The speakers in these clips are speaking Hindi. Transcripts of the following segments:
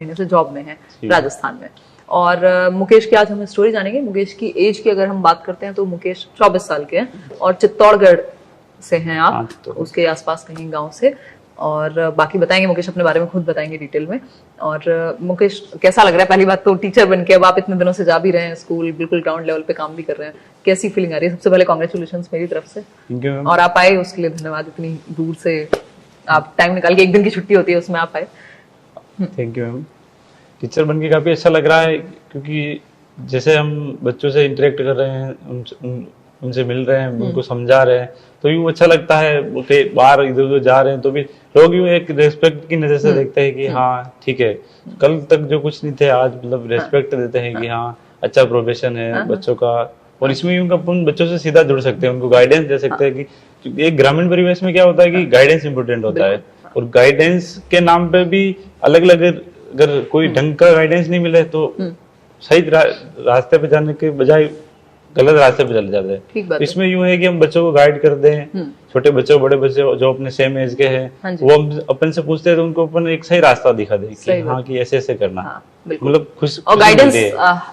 से जॉब में है राजस्थान में। और मुकेश की आज हम स्टोरी जानेंगे। मुकेश की एज की अगर हम बात करते हैं तो मुकेश 24 साल के हैं और चित्तौड़गढ़ से हैं आप, तो उसके आसपास कहीं गांव से। और बाकी बताएंगे मुकेश अपने बारे में, खुद बताएंगे डिटेल में। और मुकेश कैसा लग रहा है, पहली बात तो टीचर बन के अब आप इतने दिनों से जा भी रहे हैं स्कूल, बिल्कुल ग्राउंड लेवल पे काम भी कर रहे हैं, कैसी फीलिंग आ रही है? सबसे पहले कांग्रेचुलेशंस मेरी तरफ से। और आप आए उसके लिए धन्यवाद, इतनी दूर से आप टाइम निकाल के, एक दिन की छुट्टी होती है उसमें आप आए। Thank you ma'am. टीचर बन के काफ़ी अच्छा लग रहा है, क्योंकि जैसे हम बच्चों से इंटरेक्ट कर रहे हैं, उनसे मिल रहे हैं, उनको समझा रहे हैं, तो यूँ अच्छा लगता है। बाहर इधर उधर जा रहे हैं तो भी लोग यूँ एक रेस्पेक्ट की नज़र से देखते हैं कि हाँ ठीक है, कल तक जो कुछ नहीं थे आज मतलब रेस्पेक्ट देते हैं कि हाँ अच्छा प्रोफेशन है बच्चों का। और इसमें यूँ अपन बच्चों से सीधा जुड़ सकते हैं, उनको गाइडेंस दे सकते हैं कि एक ग्रामीण परिवेश में क्या होता है कि गाइडेंस इंपॉर्टेंट होता है, और गाइडेंस के नाम पे भी अलग अलग, अगर कोई ढंग का गाइडेंस नहीं मिले तो सही रास्ते पे जाने के बजाय गलत रास्ते पे चले जाते हैं। इसमें यूं है कि हम बच्चों को गाइड कर दें, छोटे बच्चे बड़े बच्चे जो अपने सेम एज के हैं वो हम अपन से पूछते हैं तो उनको अपन एक सही रास्ता दिखा दें कि हाँ कि ऐसे ऐसे करना, मतलब खुश। और गाइडेंस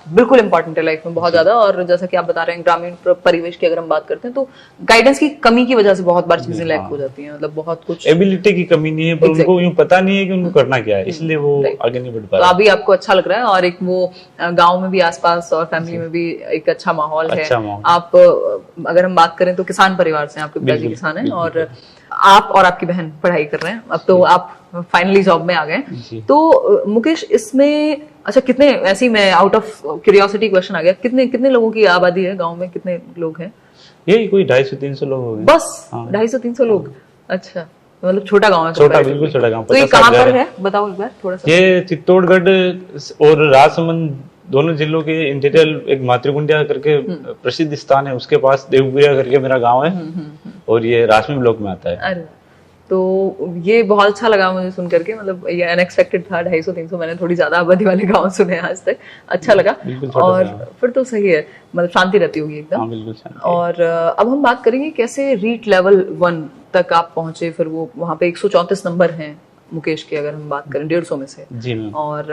बिल्कुल इंपॉर्टेंट है लाइफ में बहुत ज्यादा। और जैसा कि आप बता रहे हैं ग्रामीण परिवेश की अगर हम बात करते हैं तो गाइडेंस की कमी की वजह से बहुत बार चीजें लैक हो जाती हैं, मतलब बहुत कुछ एबिलिटी की कमी नहीं है पर उनको यूं पता नहीं है कि उनको करना क्या है, इसलिए वो आगे नहीं बढ़ पा रहे। तो अभी आपको अच्छा लग रहा है और एक वो गाँव में भी आसपास और फैमिली में भी एक अच्छा माहौल है। आप अगर हम बात करें तो किसान परिवार से, आपके पिताजी किसान हैं और आप और आपकी बहन पढ़ाई कर रहे हैं, अब तो आप फाइनली जॉब में आ गए। तो मुकेश इसमें अच्छा कितने, ऐसी मैं आउट ऑफ क्यूरियोसिटी क्वेश्चन आ गया, कितने लोगों की आबादी है गांव में, कितने लोग हैं? यही कोई 250-300 लोग हो गए बस। 250-300 लोग, अच्छा मतलब छोटा गांव है। छोटा, बिल्कुल छोटा गांव। तो ये कहाँ पर है बताओ एक बार थोड़ा सा। ये चित्तौड़गढ़ और राजसमंद दोनों जिलों के इंटीरियर एक मातृकुंडिया करके प्रसिद्ध स्थान है, उसके पास देवपुरिया करके मेरा गांव है और ये राजसमंद ब्लॉक में आता है। अरे तो ये बहुत अच्छा लगा मुझे सुन करके, मतलब ये अनएक्सपेक्टेड था। 250-300 मैंने थोड़ी ज्यादा आबादी वाले गांव सुने आज तक, अच्छा लगा। और फिर तो सही है, मतलब शांति रहती होगी एकदम। हाँ, बिल्कुल शांति। और अब हम बात करेंगे कैसे रीट लेवल 1 तक आप पहुंचे, फिर वो वहाँ पे 134 नंबर हैं मुकेश की अगर हम बात करें 150 में से जी मैम। और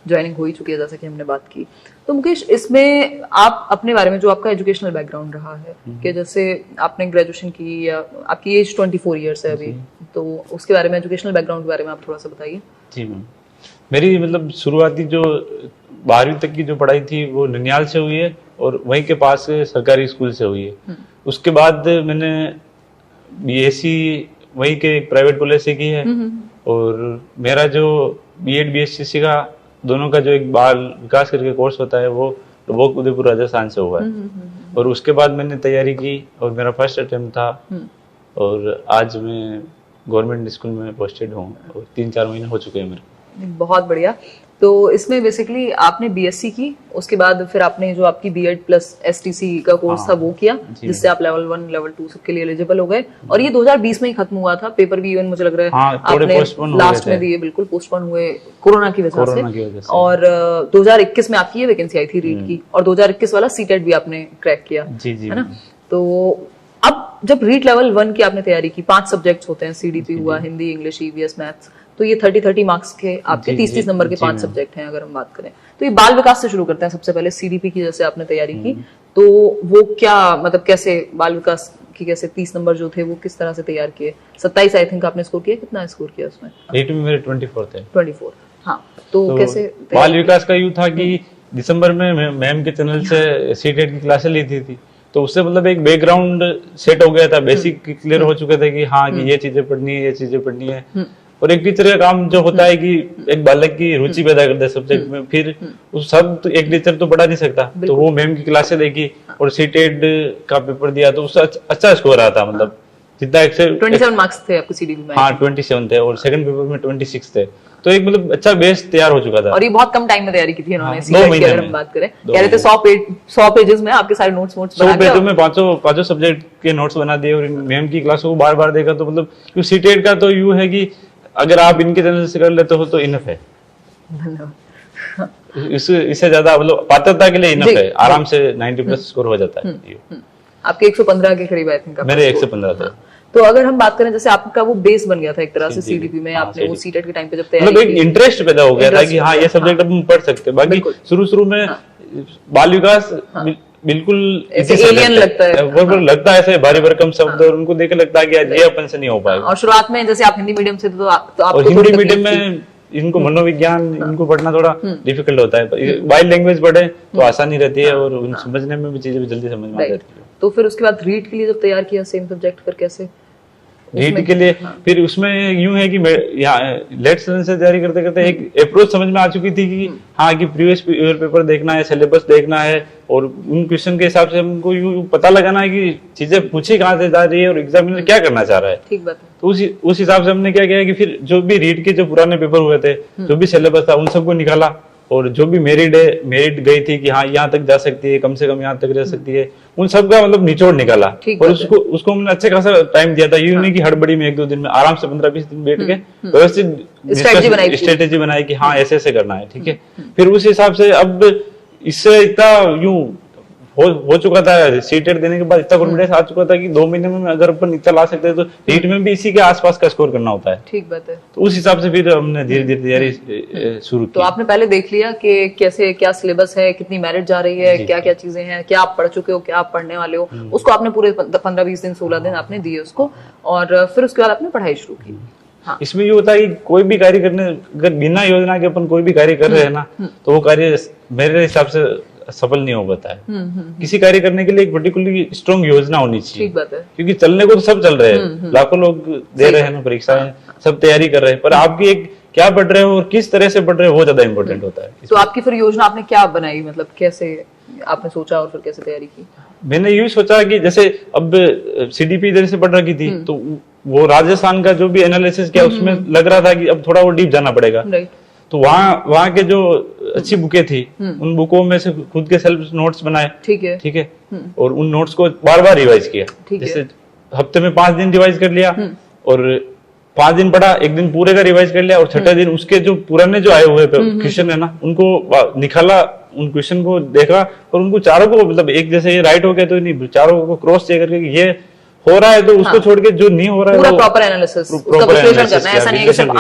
ज्वाइनिंग हो ही चुकी है जैसा कि हमने बात की। तो मुकेश इसमें आप अपने बारे में, जो आपका एजुकेशनल बैकग्राउंड रहा है कि जैसे आपने ग्रेजुएशन की या आपकी एज 24 ईयर्स है अभी, तो उसके बारे में, एजुकेशनल बैकग्राउंड के बारे में आप थोड़ा सा बताइए। जी मैम, मेरी मतलब शुरुआती जो 12वीं तक की जो पढ़ाई थी वो ननियाल से हुई है और वहीं के पास सरकारी स्कूल से हुई है। उसके बाद मैंने बीएससी वहीं के एक प्राइवेट कॉलेज से की है और मेरा जो बीएड बीएससी का दोनों का जो एक बाल विकास करके कोर्स होता है वो लोक उदयपुर राजस्थान से हुआ है। और उसके बाद मैंने तैयारी की और मेरा फर्स्ट अटेम्प्ट था और आज मैं गवर्नमेंट स्कूल में पोस्टेड हूँ और 3-4 महीने हो चुके हैं मेरे। बहुत बढ़िया। तो इसमें बेसिकली आपने बीएससी की, उसके बाद फिर आपने जो आपकी बीएड प्लस एसटीसी का कोर्स था वो किया, जिससे आप लेवल 1 लेवल 2 सबके लिए एलिजिबल हो गए। और ये 2020 में ही खत्म हुआ था, पेपर भी इवन मुझे लग रहा है आपने लास्ट में दिए, बिल्कुल पोस्टपोन हुए कोरोना की वजह से। और 2021 में आपकी ये वैकेंसी आई थी रीट की और 2021 वाला सीटेट भी आपने क्रैक किया, है ना? तो अब जब रीट लेवल 1 की आपने तैयारी की, 5 सब्जेक्ट्स होते हैं, सीडीपी हुआ, हिंदी, इंग्लिश, ईवीएस, मैथ्स, तो ये 30 मार्क्स के आपके 30 नंबर के 5 सब्जेक्ट हैं अगर हम बात करें। तो ये बाल विकास से शुरू करते हैं सबसे पहले। सीडीपी की जैसे आपने तैयारी की, तो वो क्या मतलब कैसे बाल विकास की कैसे 30 नंबर जो थे वो किस तरह से तैयार किए? 27 आई थिंक आपने स्कोर किया, कितना स्कोर किया उसमें? रीट में मेरे 24 थे। 24, हाँ। तो कैसे बाल विकास का यूँ था कि दिसंबर में मैम के चैनल से सीटेट की क्लासें ली थी, तो उससे मतलब एक बैकग्राउंड सेट हो गया था, बेसिक क्लियर हो चुके थे कि हाँ कि ये चीजें पढ़नी है, ये चीजें पढ़नी है। और एक टीचर का काम जो होता है कि एक बालक की रुचि पैदा करता है सब्जेक्ट में, फिर उस सब तो एक टीचर तो पढ़ा नहीं सकता, तो वो मैम की क्लासें देखी और सीटेट का पेपर दिया तो उसका अच्छा स्कोर आया था, मतलब जितना 27 मार्क्स थे आपको सीडीपी में। हाँ 27 थे और सेकंड पेपर में 26 थे, तो एक मतलब अच्छा बेस तैयार हो चुका था। और ये बहुत कम टाइम में तैयारी की थी इन्होंने। सीटेट की अगर हम बात करें, कह रहे थे 100 पेजेस में आपके सारे नोट्स 100 पेजों में पांचों सब्जेक्ट के नोट्स बना दिए और मैम की क्लासों को बार बार देखा, तो मतलब क्योंकि सीटेट का तो यूं है कि अगर आप इनके चैनल से कर लेते हो तो इनफ है। धन्यवाद। इससे ज्यादा मतलब पात्रता के लिए इनफ है, आराम से 90+ स्कोर हो जाता है। आपके 115 के करीब आई थिंक मेरे 115 थे। तो अगर हम बात करें जैसे आपका वो बेस बन गया था एक तरह से सीडीपी में, आपने वो सीटेट के टाइम पे जब तैयारी मतलब एक इंटरेस्ट पैदा हो गया था कि हाँ ये सब्जेक्ट अब हम पढ़ सकते हैं। बाकी शुरू में बाल विकास बिल्कुल एलियन लगता है, वो लगता है ऐसे भारी भरकम शब्द, और उनको देख के लगता है कि यार ये अपन से नहीं हो पाएगा। और शुरुआत में जैसे आप हिंदी मीडियम से थे तो आपको हिंदी मीडियम में इनको मनोविज्ञान इनको पढ़ना थोड़ा डिफिकल्ट होता है, वाइल्ड लैंग्वेज पढ़े तो आसानी रहती है और समझने में भी चीजें जल्दी समझ में आ जाती है। तो फिर उसके बाद रीड के लिए जब तैयार किया सेम सब्जेक्ट, फिर कैसे रीड के लिए फिर उसमें यूं है कि लेट से तैयारी करते करते एक अप्रोच समझ में आ चुकी थी कि हाँ कि प्रीवियस ईयर पेपर देखना है, सिलेबस देखना है, और उन क्वेश्चन के हिसाब से हमको यूं पता लगाना है कि चीजें पूछी कहाँ से जा रही है और एग्जामिनर क्या करना चाह रहा है। ठीक बात है। तो उस हिसाब से हमने क्या किया कि फिर जो भी रीड के जो पुराने पेपर हुए थे, जो भी सिलेबस था, उन सबको निकाला, और जो भी मेरिट गई थी कि हाँ यहाँ तक जा सकती है, कम से कम यहाँ तक जा सकती है, उन सब का मतलब निचोड़ निकाला, और उसको हमने अच्छे खासा टाइम दिया था। ये नहीं कि हड़बड़ी में 1-2 दिन में, आराम से 15-20 दिन बैठ के व्यवस्थित स्ट्रेटेजी बनाई कि हाँ ऐसे ऐसे करना है, ठीक है। फिर उस हिसाब से अब इससे इतना यूं हो चुका था, सीटेट देने के बाद इतना कॉन्फिडेंस आ चुका था कि 2 महीने में अगर अपन इतना ला सकते हैं तो रीट में भी इसी के आसपास का स्कोर करना होता है। ठीक बात है। तो उस हिसाब से फिर हमने धीरे धीरे तैयारी शुरू की। तो आपने पहले देख लिया कि कैसे क्या सिलेबस है, कितनी मेरिट जा रही है, क्या क्या चीजें हैं, क्या आप पढ़ चुके हो, क्या आप पढ़ने वाले हो, उसको आपने पूरे 15-20 दिन 16 दिन आपने दिए उसको, और फिर उसके बाद आपने पढ़ाई शुरू की। हाँ। इसमें ये होता है कि कोई भी कार्य करने, अगर बिना योजना के अपन कोई भी कार्य कर रहे हैं ना, तो वो कार्य मेरे हिसाब से सफल नहीं हो पाता है। किसी कार्य करने के लिए एक पर्टिकुलरली स्ट्रॉन्ग योजना होनी चाहिए। ठीक बात है। क्योंकि चलने को तो सब चल रहे हैं, लाखों लोग दे रहे हैं ना परीक्षाएं, सब तैयारी कर रहे हैं, पर आपकी एक क्या पढ़ रहे हो और किस तरह से पढ़ रहे हो वो ज्यादा इंपॉर्टेंट होता है। तो आपकी फिर योजना आपने क्या बनाई, मतलब कैसे आपने सोचा और फिर कैसे तैयारी की? मैंने यूं सोचा कि जैसे अब सीडीपी इधर से पढ़ रखी थी, तो वो राजस्थान का जो भी एनालिसिस किया उसमें लग रहा था कि अब थोड़ा वो डीप जाना पड़ेगा। तो वहाँ के जो अच्छी बुकें थी, उन बुकों में से खुद के सेल्फ नोट्स बनाए। ठीक है। और उन नोट्स को बार बार रिवाइज किया। जैसे हफ्ते में 5 दिन रिवाइज कर लिया, और 5 दिन पढ़ा, 1 दिन पूरे का रिवाइज कर लिया, और छठे दिन उसके जो पुराने जो आए हुए क्वेश्चन है ना, उनको निकाला, उन क्वेश्चन को देखा, और उनको चारों को, मतलब एक जैसे ये राइट हो गया तो नहीं, चारों को क्रॉस चेक करके ये हो रहा है तो उसको छोड़ के जो नहीं हो रहा है पूरा प्रॉपर एनालिसिस, उसका विश्लेषण करना है। ऐसा नहीं है कि सिर्फ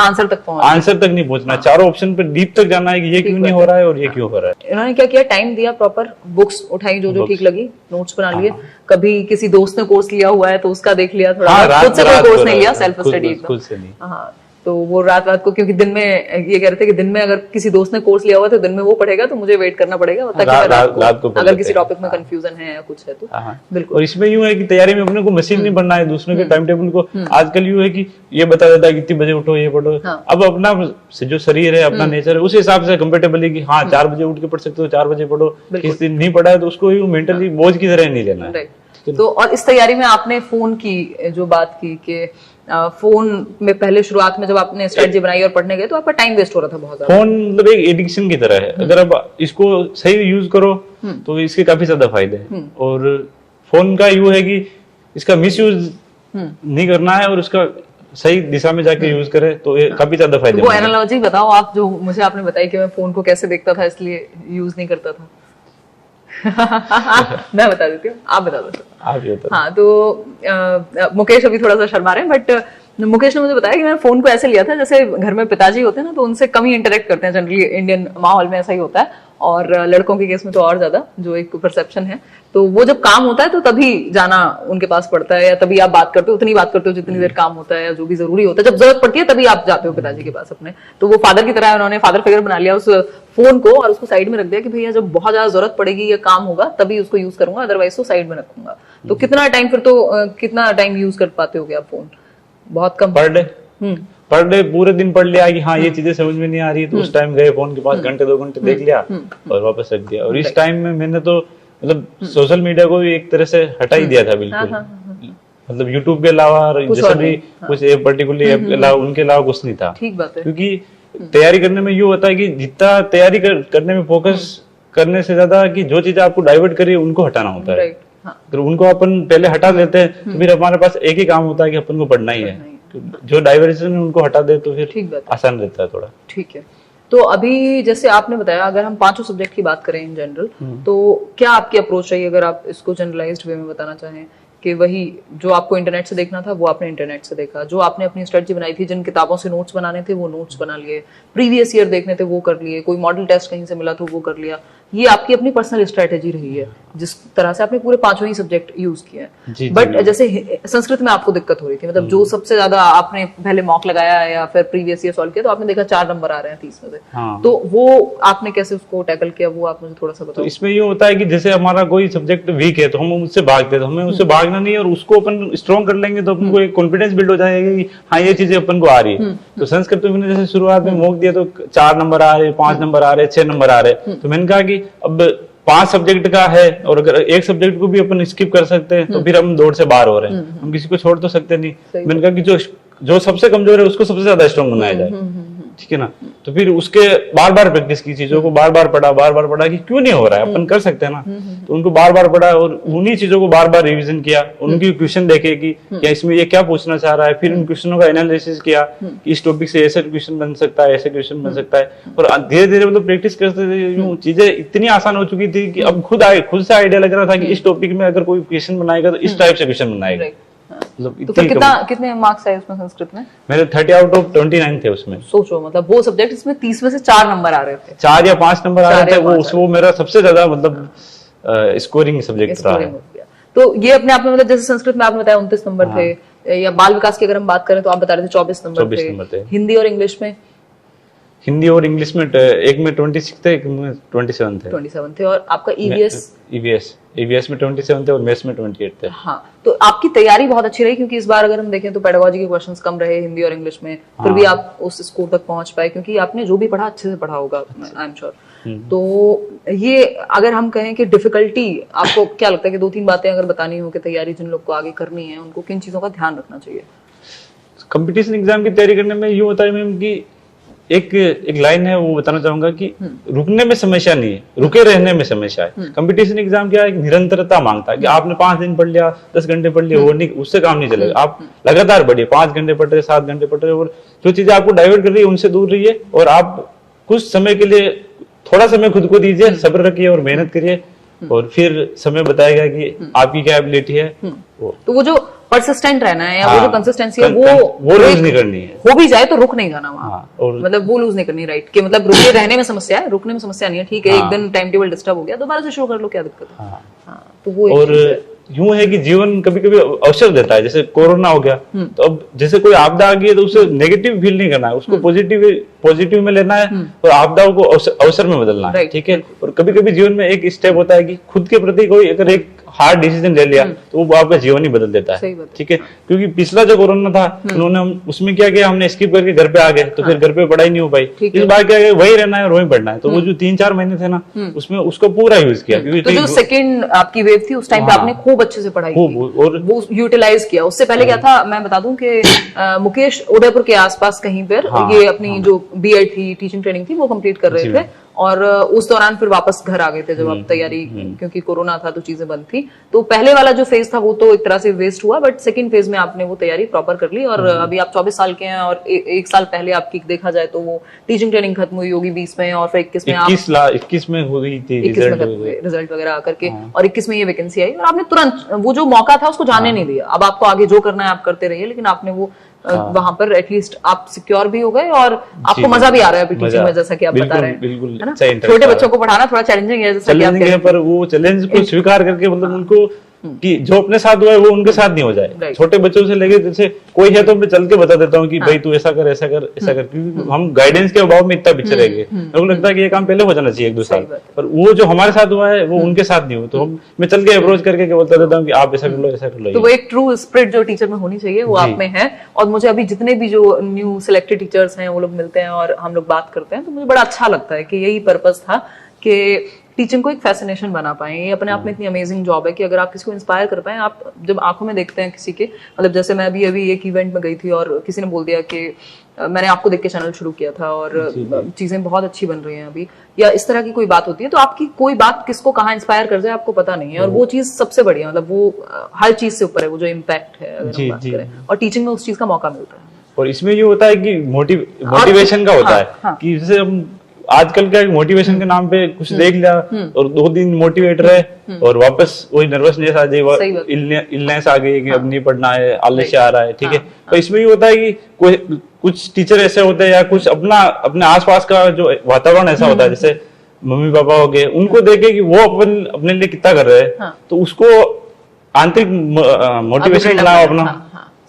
आंसर तक नहीं पहुंचना, चारों ऑप्शन पे डीप तक जाना है कि ये क्यों नहीं हो रहा है और ये क्यों हो रहा है। इन्होंने क्या किया, टाइम दिया, प्रॉपर बुक्स उठाई जो ठीक लगी, नोट्स बना लिए। कभी किसी दोस्त ने कोर्स लिया हुआ है तो उसका देख लिया, थोड़ा खुद से कोई कोर्स नहीं लिया, सेल्फ स्टडी एकदम। हाँ, तो वो रात को, क्योंकि दिन में ये कह रहे थे कि दिन में अगर किसी दोस्त ने कोर्स लिया हुआ तो दिन में वो पढ़ेगा तो मुझे वेट करना पड़ेगा, रात को अगर किसी टॉपिक में कंफ्यूजन है या कुछ है तो। बिल्कुल। और इसमें यूं है कि तैयारी में अपने को मशीन नहीं बनना है, दूसरों के टाइम टेबल को। आजकल यूं है कि ये बता देता है कितने बजे उठो, ये पढ़ो। अब अपना जो शरीर है, अपना नेचर है, उस हिसाब से कंपेटेबल है कि हाँ 4 बजे उठ के पढ़ सकते हो, 4 बजे पढ़ो। किस दिन नहीं पढ़ा है तो उसको यूं मेंटली बोझ की तरह नहीं लेना है। तो और इस तैयारी में आपने फोन की जो बात की कि फोन में पहले शुरुआत में जब आपने स्ट्रेटजी बनाई और पढ़ने गए तो आपका टाइम वेस्ट हो रहा था बहुत ज्यादा। फोन मतलब एक एडिक्शन की तरह है, अगर आप इसको सही यूज करो तो इसके काफी ज्यादा फायदे हैं। और फोन का यूं है कि इसका मिस यूज नहीं करना है और उसका सही दिशा में जाके यूज करे तो ये काफी ज्यादा फायदे। वो एनालॉजी बताओ आप, जो मुझे आपने बताई कि मैं फोन को कैसे देखता था इसलिए यूज नहीं करता था। मैं बता देती हूँ, आप बता दो। हाँ, तो मुकेश अभी थोड़ा सा शर्मा रहे हैं, बट मुकेश ने मुझे बताया कि मैंने फोन को ऐसे लिया था जैसे घर में पिताजी होते हैं ना, तो उनसे कम ही इंटरेक्ट करते हैं, जनरली इंडियन माहौल में ऐसा ही होता है, और लड़कों के केस में तो और ज्यादा, जो एक परसेप्शन है। तो वो जब काम होता है तो तभी जाना उनके पास पड़ता है, या तभी आप बात करते हो, उतनी बात करते हो जितनी देर काम होता है या जो भी जरूरी होता है। जब जरूरत पड़ती है तभी आप जाते हो पिताजी के पास अपने। तो वो फादर की तरह उन्होंने फादर फिगर बना लिया उस फोन को, और उसको साइड में रख दिया कि भैया जब बहुत ज्यादा जरूरत पड़ेगी या काम होगा तभी उसको यूज करूंगा, अदरवाइज तो साइड में रखूंगा। तो कितना टाइम फिर तो कितना टाइम यूज कर पाते हो आप फोन? बहुत कम। पर डे पूरे दिन पढ़ लिया कि हाँ ये चीजें समझ में नहीं आ रही, तो उस टाइम गए फोन के पास, घंटे 2 घंटे देख लिया और वापस रख दिया। और इस टाइम में मैंने तो मतलब सोशल मीडिया को भी एक तरह से हटा ही दिया था बिल्कुल। मतलब यूट्यूब के अलावा जैसे भी कुछ पर्टिकुलर ऐप के अलावा, उनके अलावा कुछ नहीं था। ठीक बात है। क्योंकि तैयारी करने में ये होता है कि जितना तैयारी करने में फोकस करने से ज्यादा कि जो चीजें आपको डाइवर्ट करी उनको हटाना होता है। अगर उनको अपन पहले हटा देते हैं तो फिर हमारे पास एक ही काम होता है कि अपन को पढ़ना ही है। जो डाइवर्जन उनको हटा दे तो फिर आसान रहता है थोड़ा। ठीक है। तो अभी जैसे आपने बताया, अगर हम 5 सब्जेक्ट की बात करें इन जनरल, तो क्या आपकी अप्रोच रही, अगर आप इसको जनरलाइज्ड वे में बताना चाहें कि वही जो आपको इंटरनेट से देखना था वो आपने इंटरनेट से देखा, जो आपने अपनी स्ट्रेटजी बनाई थी, जिन किताबों से नोट्स बनाने थे वो नोट्स बना लिए, प्रीवियस ईयर देखने थे वो कर लिए, कोई मॉडल टेस्ट कहीं से मिला तो वो कर लिया। ये आपकी अपनी पर्सनल स्ट्रेटेजी रही है जिस तरह से आपने पूरे 5 ही सब्जेक्ट यूज किए हैं। बट जैसे संस्कृत में आपको दिक्कत हो रही थी, मतलब जो सबसे ज्यादा आपने पहले मॉक लगाया या फिर प्रीवियस ईयर सॉल्व किया तो आपने देखा 4 नंबर आ रहे हैं 30 में से। तो वो आपने कैसे उसको टैकल किया, वो आप मुझे थोड़ा सा बताओ। तो इसमें ये होता है कि जैसे हमारा कोई सब्जेक्ट वीक है तो हम उससे भागते हैं, तो हमें उससे भागना नहीं है और उसको अपन स्ट्रॉन्ग कर लेंगे तो अपन को एक कॉन्फिडेंस बिल्ड हो जाएगा कि हाँ ये चीजें अपन को आ रही है। तो संस्कृत में मैंने जैसे शुरुआत में मॉक दिया तो 4 नंबर आ रहे, 5 नंबर आ रहे, 6 नंबर आ रहे, तो मैंने कहा कि अब 5 सब्जेक्ट का है और अगर एक सब्जेक्ट को भी अपन स्किप कर सकते हैं तो फिर हम दौड़ से बाहर हो रहे हैं, हम किसी को छोड़ तो सकते नहीं। मैंने कहा कि जो सबसे कमजोर है उसको सबसे ज्यादा स्ट्रॉन्ग बनाया जाए, ठीक है ना। तो फिर उसके बार बार प्रैक्टिस की, चीजों को बार बार पढ़ा कि क्यों नहीं हो रहा है, अपन कर सकते हैं ना। तो उनको बार बार पढ़ा और उन्हीं चीजों को बार बार रिवीजन किया, उनकी क्वेश्चन देखे कि क्या इसमें ये क्या पूछना चाह रहा है, फिर उन क्वेश्चनों का एनालिसिस किया कि इस टॉपिक से ऐसा क्वेश्चन बन सकता है, ऐसे क्वेश्चन बन सकता है। और धीरे धीरे मतलब प्रैक्टिस करते थे, चीजें इतनी आसान हो चुकी थी कि अब खुद से आइडिया लग रहा था कि इस टॉपिक में अगर कोई क्वेश्चन बनाएगा तो इस टाइप से क्वेश्चन बनाएगा। मतलब तो फिर कितने मार्क्स आए उसमें संस्कृत में? मेरे 30 आउट ऑफ 29 थे उसमें। सोचो, मतलब वो सब्जेक्ट इसमें 30 में से 4 नंबर आ रहे थे, 4 या 5 नंबर आ रहे थे, वो मेरा सबसे ज्यादा मतलब स्कोरिंग सब्जेक्ट रहा है। तो ये अपने आप में मतलब जैसे संस्कृत में आपने बताया 29 नंबर थे, या बाल विकास की अगर हम बात करें तो आप बता रहे थे 24 नंबर थे। हिंदी और इंग्लिश में? हिंदी और इंग्लिश में एक में 26 थे, एक में 27 थे। और आपका ईवीएस में 27 थे और मैथ्स में 28 थे। हाँ, तो आपकी तैयारी बहुत अच्छी रही क्योंकि इस बार अगर हम देखें तो पेडागोजी के क्वेश्चंस कम रहे हिंदी और इंग्लिश में, फिर भी आप उस स्कोर तक पहुंच पाए क्योंकि आपने जो भी पढ़ा अच्छे से पढ़ा होगा, आई एम श्योर। तो ये अगर हम कहें कि डिफिकल्टी, आपको क्या लगता है कि 2-3 बातें अगर बतानी हो कि तैयारी जिन लोग को आगे करनी है उनको किन चीजों का ध्यान रखना चाहिए? कंपटीशन एग्जाम की तैयारी करने में ये होता है मैम कि एक लाइन है वो बताना चाहूंगा कि रुकने में समस्या नहीं है, रुके रहने में समस्या है। कंपटीशन एग्जाम क्या है, निरंतरता मांगता है कि आपने 5 दिन पढ़ लिया, 10 घंटे पढ़ लिया, वो नहीं, उससे काम नहीं चलेगा। आप लगातार पढ़िए, 5 घंटे पढ़ रहे, 7 घंटे पढ़ रहे, और जो चीजें आपको डाइवर्ट कर रही है उनसे दूर रहिए और आप कुछ समय के लिए थोड़ा समय खुद को दीजिए, सब्र रखिए और मेहनत करिए और फिर समय बताएगा कि आपकी क्या एबिलिटी है। तो वो जो परसिस्टेंट रहना है या वो जो कंसिस्टेंसी है वो लूज नहीं करनी है, हो भी जाए तो रुक नहीं जाना वहां, मतलब वो लूज नहीं करनी, राइट। कि मतलब रुके रहने में समस्या है, रुकने में समस्या नहीं है, ठीक है। एक दिन टाइम टेबल डिस्टर्ब हो गया, दोबारा से शुरू कर लो, क्या दिक्कत है। तो वो और यूं है कि जीवन कभी कभी अवसर देता है, जैसे कोरोना हो गया तो अब जैसे कोई आपदा आ गई है तो उसे नेगेटिव फील नहीं करना है, उसको पॉजिटिव में लेना है और आपदाओं को अवसर में बदलना है, ठीक है। और कभी कभी जीवन में एक स्टेप होता है कि खुद के प्रति कोई अगर एक हार्ड डिसीजन ले लिया तो वो आपका जीवन ही बदल देता है, ठीक है। क्योंकि पिछला जो कोरोना था उन्होंने उसमें क्या किया, हमने स्किप करके घर पे आ गए तो फिर घर पे पढ़ाई नहीं हो पाई। इस बार क्या वही रहना है और वही पढ़ना है, तो वो जो 3-4 महीने थे ना उसमें उसको पूरा यूज किया। क्योंकि जो सेकंड आपकी वेव थी उस टाइम पे आपने खूब अच्छे से पढ़ाई की और वो यूटिलाइज किया। उससे पहले क्या था, मैं बता दूं कि मुकेश उदयपुर के आसपास कहीं पर ये अपनी जो बीएड थी, टीचिंग ट्रेनिंग थी, वो कंप्लीट कर रहे थे और उस दौरान फिर वापस घर आ गए थे जब आप तैयारी, क्योंकि कोरोना था तो चीजें बंद थी। तो पहले वाला जो फेज था वो तो एक तरह से वेस्ट हुआ, बट सेकंड फेज में आपने वो तैयारी प्रॉपर कर ली और अभी आप 24 साल के हैं और 1 साल पहले आपकी देखा जाए तो वो टीचिंग ट्रेनिंग खत्म हुई होगी 20 में और फिर 21 में 21 में हो गई थी रिजल्ट वगैरह आकर के, और 21 में ये वैकेंसी आई और आपने तुरंत वो जो मौका था उसको जाने नहीं दिया। अब आपको आगे जो करना है आप करते रहिए, लेकिन आपने वो वहां पर एटलीस्ट आप सिक्योर भी हो गए और आपको मजा भी आ रहा है टीचिंग में, जैसा कि आप बता रहे हैं, है ना। छोटे बच्चों को पढ़ाना थोड़ा चैलेंजिंग है, जैसा कि आप कह रहे हैं, पर वो चैलेंज को स्वीकार करके मतलब उनको कि जो अपने साथ हुआ है वो उनके साथ नहीं हो जाए। छोटे बच्चों से लेके जैसे कोई है तो मैं चल के बता देता हूँ कि भाई तू ऐसा कर ऐसा कर ऐसा कर, क्योंकि हम गाइडेंस के अभाव में इतना पीछे रह गए। मेरे को लगता है कि ये काम पहले हो जाना चाहिए 1-2 साल, पर वो जो हमारे साथ हुआ है वो उनके साथ नहीं हो, तो मैं चल के अप्रोच करके बता देता हूँ कि आप ऐसा कर लो ऐसा कर लो। तो वो एक ट्रू स्पिरिट जो टीचर में होनी चाहिए वो आप में है। और मुझे अभी जितने भी जो न्यू सिलेक्टेड टीचर्स हैं वो लोग मिलते हैं और हम लोग बात करते हैं तो मुझे बड़ा अच्छा लगता है कि यही पर्पस था कि टीचिंग को एक फैसिनेशन बना पाए। ये अपने आप में इतनी अमेजिंग जॉब है कि अगर आप किसी को इंस्पायर कर पाए, आप जब आंखों में देखते हैं किसी के, मतलब जैसे मैं अभी एक इवेंट में गई थी और किसी ने बोल दिया कि मैंने आपको देख के चैनल शुरू किया था और चीजें बहुत अच्छी बन रही हैं अभी, या इस तरह की कोई बात होती है तो आपकी कोई बात किसको कहाँ इंस्पायर कर जाए आपको पता नहीं है, और वो चीज सबसे बढ़िया, मतलब वो हर चीज से ऊपर है, वो जो इम्पैक्ट है अगर हम बात करें, और टीचिंग में उस चीज का मौका मिलता है। और इसमें ये होता है कि मोटिवेशन का होता है कि जैसे हम आजकल क्या मोटिवेशन के नाम पे कुछ देख लिया और 2 दिन मोटिवेट रहे और वापस वही नर्वसनेस आ जाए, इलनेस आ गई कि अब नहीं पढ़ना है, आलस्य आ रहा है, ठीक है। तो इसमें ये होता है कि कोई कुछ टीचर ऐसे होते हैं या कुछ अपने आसपास का जो वातावरण ऐसा होता है, जैसे मम्मी पापा हो गए, उनको देखे कि वो अपने लिए कितना कर रहे हैं, तो उसको आंतरिक मोटिवेशन बनाओ अपना।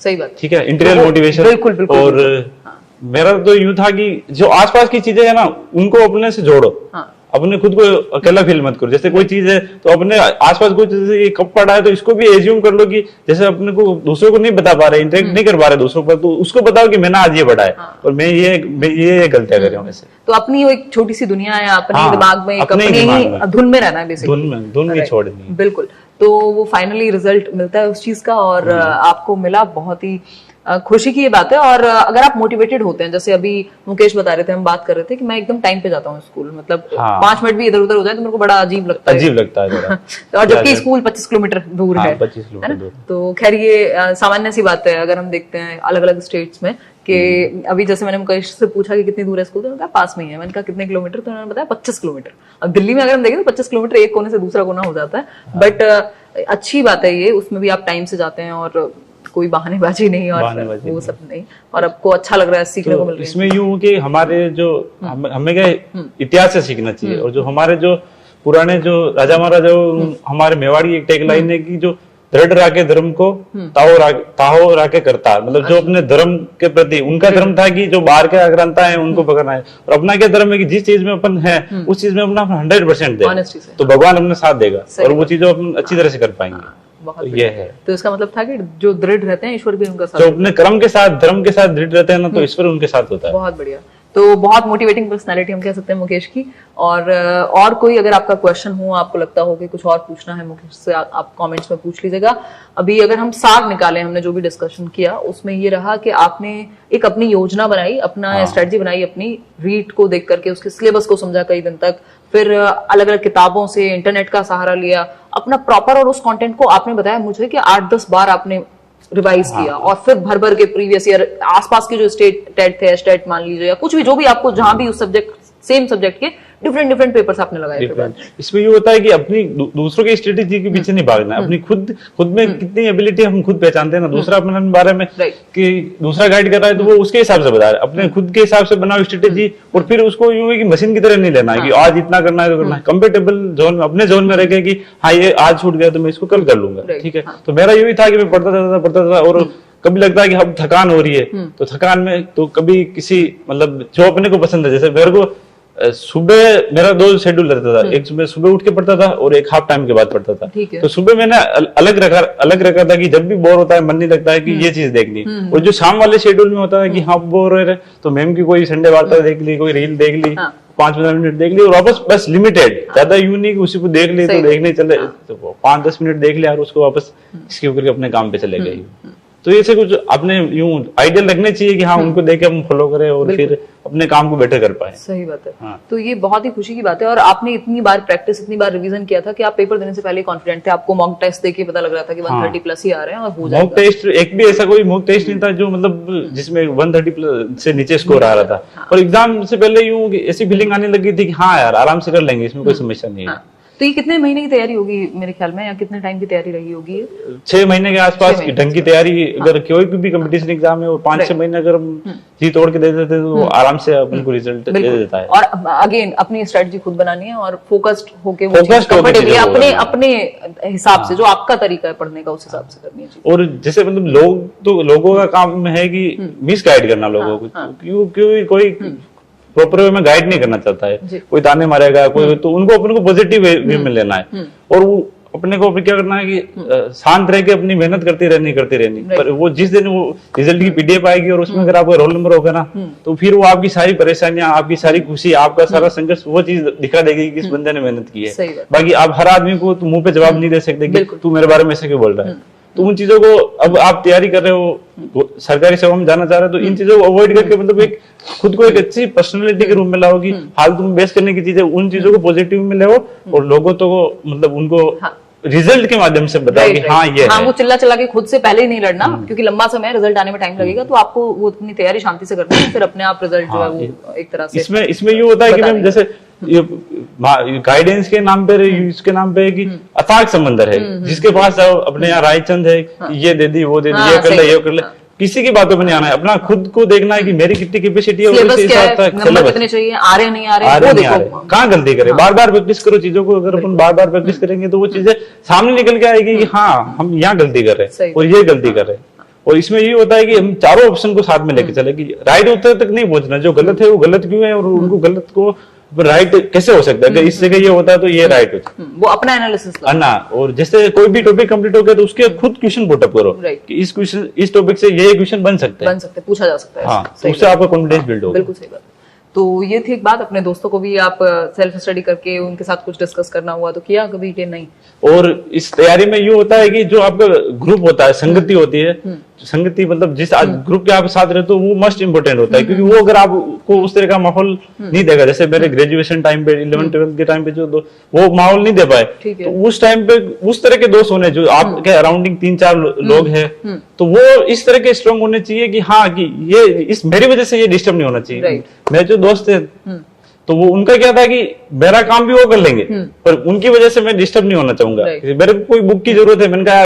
सही बात, ठीक है, इंटीरियर मोटिवेशन। बिल्कुल। और मेरा तो यूं था कि जो आसपास की चीजें है ना उनको अपने से जोड़ो, अपने खुद को अकेला फील मत करो। जैसे कोई चीज है तो अपने आसपास कोई जैसे ये कब पढ़ा है तो इसको भी एज्यूम कर लो कि जैसे अपने को दूसरों को नहीं बता पा रहे, इंटरेक्ट नहीं कर पा रहे दूसरों पर, तो उसको बताओ कि मैंने आज ये पढ़ा है और मैं ये गलतियां कर रहा हूँ। ऐसे तो अपनी वो एक छोटी सी दुनिया है, अपने दिमाग में, अपने ही धुन में रहना है बेसिकली, धुन में छोड़नी। बिल्कुल। तो वो फाइनली रिजल्ट मिलता है उस चीज का और आपको मिला, बहुत ही खुशी की ये बात है। और अगर आप मोटिवेटेड होते हैं, जैसे अभी मुकेश बता रहे थे, हम बात कर रहे थे कि मैं एकदम टाइम पे जाता हूँ स्कूल, मतलब 5 मिनट भी इधर उधर हो जाए तो मेरे को बड़ा अजीब लगता है। और जबकि स्कूल 25 किलोमीटर दूर है, 25 किलोमीटर दूर। तो खैर ये सामान्य सी बात है अगर हम देखते हैं अलग अलग स्टेट्स में कि अभी जैसे मैंने मुकेश से पूछा कि कितनी दूर है स्कूल, तो उन्होंने कहा पास में ही है। मैंने कहा कितने किलोमीटर, तो उन्होंने बताया 25 किलोमीटर। अब दिल्ली में अगर हम देखें तो 25 किलोमीटर एक कोने से दूसरा कोना हो जाता है, बट अच्छी बात है ये, उसमें भी आप टाइम से जाते हैं और कोई बहानेबाजी नहीं और वो सब नहीं, और आपको अच्छा लग रहा है, सीखने को मिल रहा है। इसमें यूं कि हमारे जो हमें क्या इतिहास से सीखना चाहिए, और जो हमारे जो पुराने जो राजा महाराजा, हमारे मेवाड़ी एक टैगलाइन है कि जो दृढ़ राके धर्म को ताहो राके करता, मतलब जो अपने धर्म के प्रति, उनका धर्म था कि जो बाहर के आक्रांता है उनको पकड़ना है, और अपना क्या धर्म है कि जिस चीज में अपन है उस चीज में अपना 100% दे, तो भगवान अपने साथ देगा और वो चीजों अपन अच्छी तरह से कर पाएंगे। तो ये है, तो इसका मतलब था कि जो दृढ़ रहते हैं ईश्वर भी उनका साथ, जो अपने कर्म के साथ धर्म के साथ दृढ़ रहते हैं ना, तो ईश्वर उनके साथ होता है। बहुत बढ़िया। तो बहुत मोटिवेटिंग पर्सनालिटी हम कह सकते हैं मुकेश की। और कोई अगर आपका क्वेश्चन हो, आपको लगता हो कि कुछ और पूछना है मुकेश से, आप कमेंट्स में पूछ लीजिएगा। अभी अगर हम सार निकालें, हमने जो भी डिस्कशन किया उसमें ये रहा कि आपने एक अपनी योजना बनाई, अपना स्ट्रेटजी बनाई, अपनी रीट को देख करके उसके सिलेबस को समझा कई दिन तक, फिर अलग अलग किताबों से, इंटरनेट का सहारा लिया, अपना प्रॉपर, और उस कंटेंट को आपने बताया मुझे कि 8-10 बार आपने रिवाइज किया, और फिर भर भर के प्रीवियस ईयर आसपास के जो स्टेट टेट थे, स्टेट मान लीजिए या कुछ भी, जो भी आपको जहां भी उस सब्जेक्ट, सेम सब्जेक्ट के डिफरेंट पेपर्स आपने लगाए। इसमें ये होता है कि अपनी दूसरों की स्ट्रेटेजी के पीछे नहीं भागना है, अपनी खुद में कितनी एबिलिटी हम खुद पहचानते हैं ना, दूसरा अपने बारे में कि दूसरा गाइड कर रहा है तो वो उसके हिसाब से बता रहा है, अपने खुद के हिसाब से बनाओ स्ट्रेटेजी, और फिर उसको यूं है कि मशीन की तरह नहीं लेना है कि आज इतना करना है तो करना है, कंफर्टेबल जोन में, अपने जोन में रह के कि हाँ ये आज छूट गया तो मैं इसको कल कर लूंगा, ठीक है। तो मेरा यही था कि मैं पढ़ता था और कभी लगता है कि अब थकान हो रही है, तो थकान में तो कभी किसी, मतलब जो अपने को पसंद है, जैसे मेरे को सुबह मेरा 2 शेड्यूल रहता था, एक सुबह उठ के पढ़ता था और एक हाफ टाइम के बाद पढ़ता था। तो सुबह मैंने अलग रखा था कि जब भी बोर होता है, मन नहीं लगता है कि ये चीज देखनी, और जो शाम वाले शेड्यूल में होता है कि हाँ बोर हो रहे तो मैम की कोई संडे वार्ता देख ली, कोई रील देख ली, 5-15 मिनट देख ली और वापस, बस लिमिटेड, ज्यादा यूं नहीं कि उसी को देख ली तो देखने चले, तो 5-10 मिनट देख लिया और उसको वापस इसके ऊपर अपने काम पे चले गए। तो ऐसे कुछ अपने यूं आइडियल लगने चाहिए कि हाँ उनको देख के हम फॉलो करें और फिर अपने काम को बेटर कर पाए। सही बात है। हाँ। तो ये बहुत ही खुशी की बात है। और आपने इतनी बार प्रैक्टिस, इतनी बार रिवीजन किया था कि आप पेपर देने से पहले कॉन्फिडेंट थे, आपको मॉक टेस्ट देके पता लग रहा था कि 130 प्लस ही आ रहे हैं और हो जाएगा। मॉक टेस्ट एक भी ऐसा कोई मॉक टेस्ट नहीं था जो मतलब जिसमें 130 प्लस से नीचे स्कोर आ रहा था, और एग्जाम से पहले यूं ऐसी फीलिंग आने लगी थी कि हाँ यार आराम से कर लेंगे, इसमें कोई समस्या नहीं है। तो ये कितने महीने की तैयारी होगी मेरे ख्याल में, या कितने टाइम की तैयारी रही होगी? 6 महीने के आसपास ढंग की तैयारी, अगर कोई भी कंपटीशन एग्जाम है और 5-6 महीने अगर हम जी तोड़ के दे देते तो आराम से अपन को रिजल्ट दे देता है। और अगेन अपनी स्ट्रेटजी खुद बनानी है और फोकस्ड होके अपने हिसाब से, जो आपका तरीका है पढ़ने का, उस हिसाब से करनी है। और जैसे मतलब लोगों का काम है कि मिस गाइड करना लोगों को, क्यों कोई प्रॉपर वे में गाइड नहीं करना चाहता है, कोई ताने मारेगा कोई, तो उनको अपने को पॉजिटिव वे में लेना है, और वो अपने को क्या करना है कि शांत रह के अपनी मेहनत करती रहनी पर वो जिस दिन वो रिजल्ट की पीडीएफ आएगी और उसमें अगर आपका रोल नंबर होगा ना, तो फिर वो आपकी सारी परेशानियां, आपकी सारी खुशी, आपका सारा संघर्ष, वो चीज दिखा देगी कि इस बंदे ने मेहनत की है। बाकी आप हर आदमी को मुंह पे जवाब नहीं दे सकते कि तू मेरे बारे में ऐसे क्यों बोल रहा है। तो उन चीजों को, अब आप तैयारी कर रहे हो, सरकारी सेवा में जाना चाह रहे हो, तो इन चीजों को अवॉइड करके मतलब एक खुद को एक अच्छी पर्सनालिटी के रूप में लाओगी, फालतू में बेस करने की चीजें, उन चीजों को पॉजिटिव में ले, और लोगों तो मतलब उनको रिजल्ट के माध्यम से बताओ कि हाँ ये हाँ, है। वो चिल्ला चिल्ला के खुद से पहले ही नहीं लड़ना, क्योंकि लंबा समय रिजल्ट आने में टाइम लगेगा, तो आपको वो अपनी तैयारी शांति से करनी है, फिर अपने आप रिजल्ट जो है वो एक तरह से इसमें ये होता है कि मैम जैसे ये गाइडेंस के नाम पे, इसके नाम पे कि अथाक समंदर है, जिसके पास जाओ अपने यहाँ रायचंद है, ये दे दी वो दे दी, हाँ, ये कर ले सही ये कर ले, किसी की बातों में नहीं आना है, अपना खुद को देखना है कि मेरी कितनी कैपेसिटी है, और सिलेबस उसी क्या हिसाब है, से नंबर सिलेबस कितने चाहिए, आ रहे नहीं आ आ रहे रहे वो नहीं आ रहे, देखो। कहाँ गलती करें, बार बार प्रैक्टिस करो चीजों को, अगर अपन बार बार प्रैक्टिस करेंगे तो वो चीजें सामने निकल के आएगी कि हाँ हम यहाँ गलती कर रहे सही हैं और ये गलती कर रहे हैं। और इसमें ये होता है कि हम चारों ऑप्शन को साथ में लेके चले, कि राइट उत्तर तक नहीं पहुंचना, जो गलत है वो गलत क्यों है, और उनको गलत को राइट कैसे हो सकता है, अगर इस जगह ये होता है तो ये राइट होता है, वो अपना एनालिसिस अन्ना। और जैसे कोई भी टॉपिक कंप्लीट हो गया तो उसके खुद क्वेश्चन पुट अप करो Right. कि इस टॉपिक से ये क्वेश्चन बन सकते हैं, पूछा जा सकता है। हाँ, तो सही उससे बात। आपका कॉन्फिडेंस बिल्ड होगा। बिल्कुल सही बात। तो ये थी एक बात, अपने दोस्तों को भी आप सेल्फ स्टडी करके उनके साथ कुछ डिस्कस करना हुआ तो किया कभी कि नहीं? और इस तैयारी में ये होता है कि जो आपका ग्रुप होता है, संगति होती है, संगति मतलब जिस आज ग्रुप के आप साथ रहते हो वो मस्ट इम्पोर्टेंट होता है, क्योंकि वो अगर आपको उस तरह का माहौल नहीं देगा, जैसे मेरे ग्रेजुएशन टाइम पे 11th-12th के टाइम पे जो वो माहौल नहीं दे पाए, तो उस टाइम पे उस तरह के दोस्त होने, जो आपके अराउंडिंग 3-4 लोग हैं, तो वो इस तरह के स्ट्रांग होने चाहिए कि हाँ कि ये इस मेरी वजह से ये डिस्टर्ब नहीं होना चाहिए। मेरे जो दोस्त थे तो वो उनका क्या था कि मेरा काम भी वो कर लेंगे, पर उनकी वजह से मैं डिस्टर्ब नहीं होना चाहूंगा, मेरे को कोई बुक की जरूरत है, मैंने कहा